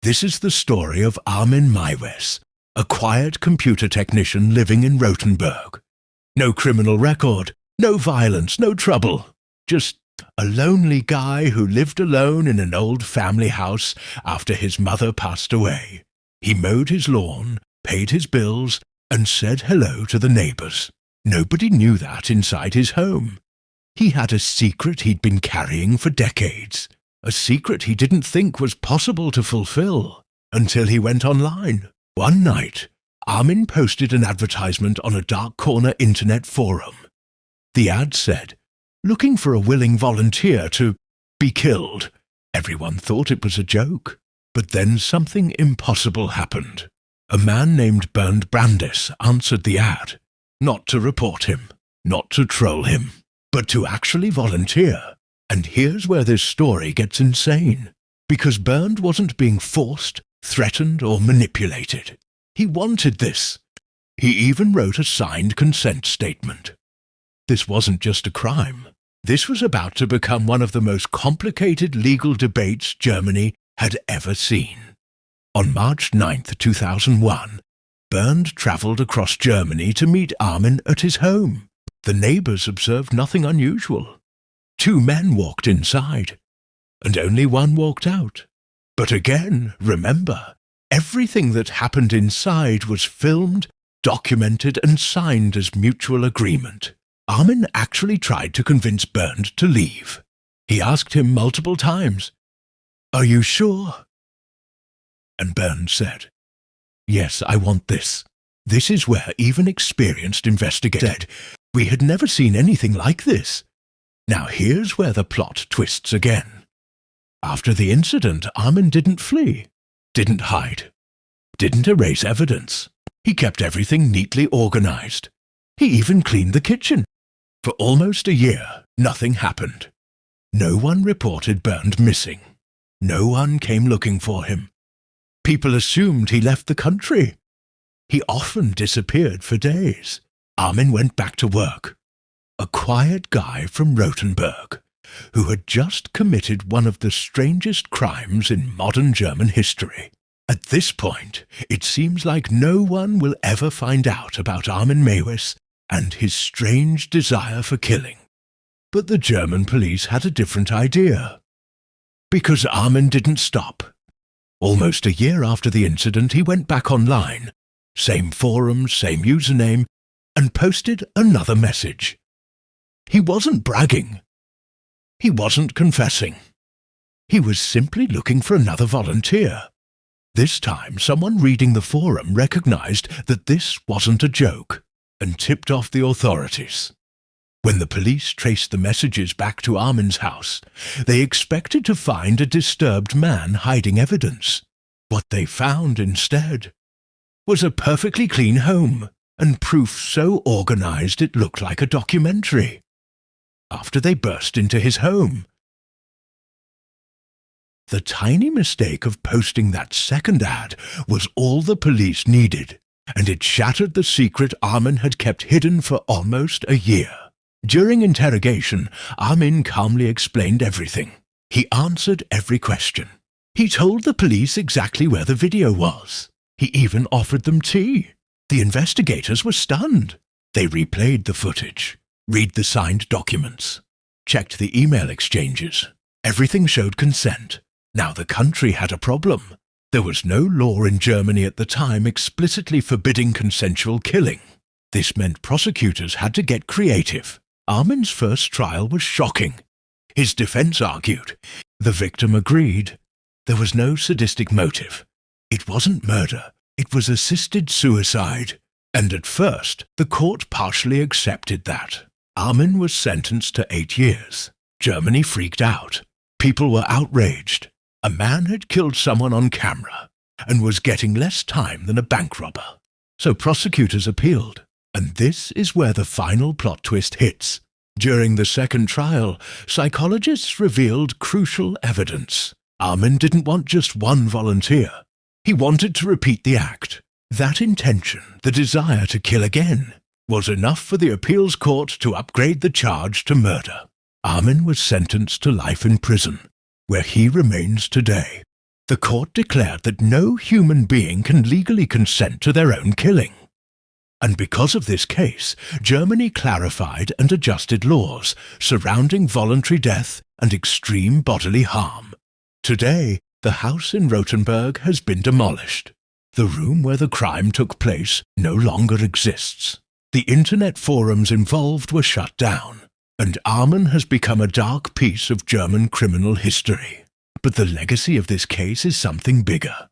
This is the story of Armin Meiwes, a quiet computer technician living in Rothenburg. No criminal record, no violence, no trouble. Just a lonely guy who lived alone in an old family house after his mother passed away. He mowed his lawn, paid his bills, and said hello to the neighbors. Nobody knew that inside his home. He had a secret he'd been carrying for decades. A secret he didn't think was possible to fulfill until he went online. One night, Armin posted an advertisement on a dark corner internet forum. The ad said, "Looking for a willing volunteer to be killed." Everyone thought it was a joke. But then something impossible happened. A man named Bernd Brandes answered the ad, not to report him, not to troll him, but to actually volunteer. And here's where this story gets insane, because Bernd wasn't being forced, threatened, or manipulated. He wanted this. He even wrote a signed consent statement. This wasn't just a crime. This was about to become one of the most complicated legal debates Germany had ever seen. On March 9th, 2001, Bernd travelled across Germany to meet Armin at his home. The neighbours observed nothing unusual. 2 men walked inside, and only one walked out. But again, remember, everything that happened inside was filmed, documented, and signed as mutual agreement. Armin actually tried to convince Bernd to leave. He asked him multiple times, "Are you sure?" And Bernd said, "Yes, I want this." This is where even experienced investigators said, "We had never seen anything like this." Now here's where the plot twists again. After the incident, Armin didn't flee, didn't hide, didn't erase evidence. He kept everything neatly organized. He even cleaned the kitchen. For almost a year, nothing happened. No one reported Bernd missing. No one came looking for him. People assumed he left the country. He often disappeared for days. Armin went back to work. A quiet guy from Rothenburg, who had just committed one of the strangest crimes in modern German history. At this point, it seems like no one will ever find out about Armin Meiwes and his strange desire for killing. But the German police had a different idea. Because Armin didn't stop. Almost a year after the incident, he went back online, same forum, same username, and posted another message. He wasn't bragging. He wasn't confessing. He was simply looking for another volunteer. This time, someone reading the forum recognized that this wasn't a joke and tipped off the authorities. When the police traced the messages back to Armin's house, they expected to find a disturbed man hiding evidence. What they found instead was a perfectly clean home and proof so organized it looked like a documentary. After they burst into his home, the tiny mistake of posting that second ad was all the police needed, and it shattered the secret Armin had kept hidden for almost a year. During interrogation, Armin calmly explained everything. He answered every question. He told the police exactly where the video was. He even offered them tea. The investigators were stunned. They replayed the footage, read the signed documents, checked the email exchanges. Everything showed consent. Now the country had a problem. There was no law in Germany at the time explicitly forbidding consensual killing. This meant prosecutors had to get creative. Armin's first trial was shocking. His defense argued. The victim agreed. There was no sadistic motive. It wasn't murder. It was assisted suicide. And at first, the court partially accepted that. Armin was sentenced to 8 years. Germany freaked out. People were outraged. A man had killed someone on camera and was getting less time than a bank robber. So prosecutors appealed. And this is where the final plot twist hits. During the second trial, psychologists revealed crucial evidence. Armin didn't want just one volunteer. He wanted to repeat the act. That intention, the desire to kill again, was enough for the appeals court to upgrade the charge to murder. Armin was sentenced to life in prison, where he remains today. The court declared that no human being can legally consent to their own killing. And because of this case, Germany clarified and adjusted laws surrounding voluntary death and extreme bodily harm. Today, the house in Rothenburg has been demolished. The room where the crime took place no longer exists. The internet forums involved were shut down, and Armin has become a dark piece of German criminal history. But the legacy of this case is something bigger.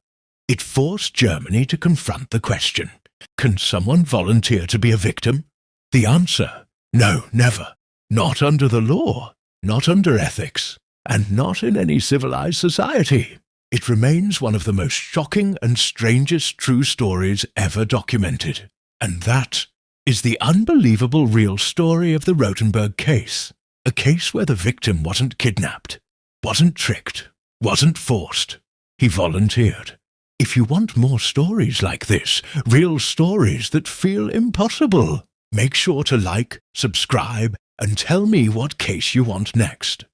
It forced Germany to confront the question: can someone volunteer to be a victim? The answer: no, never. Not under the law, not under ethics, and not in any civilized society. It remains one of the most shocking and strangest true stories ever documented. And that is the unbelievable real story of the Rothenburg case. A case where the victim wasn't kidnapped, wasn't tricked, wasn't forced. He volunteered. If you want more stories like this, real stories that feel impossible, make sure to like, subscribe, and tell me what case you want next.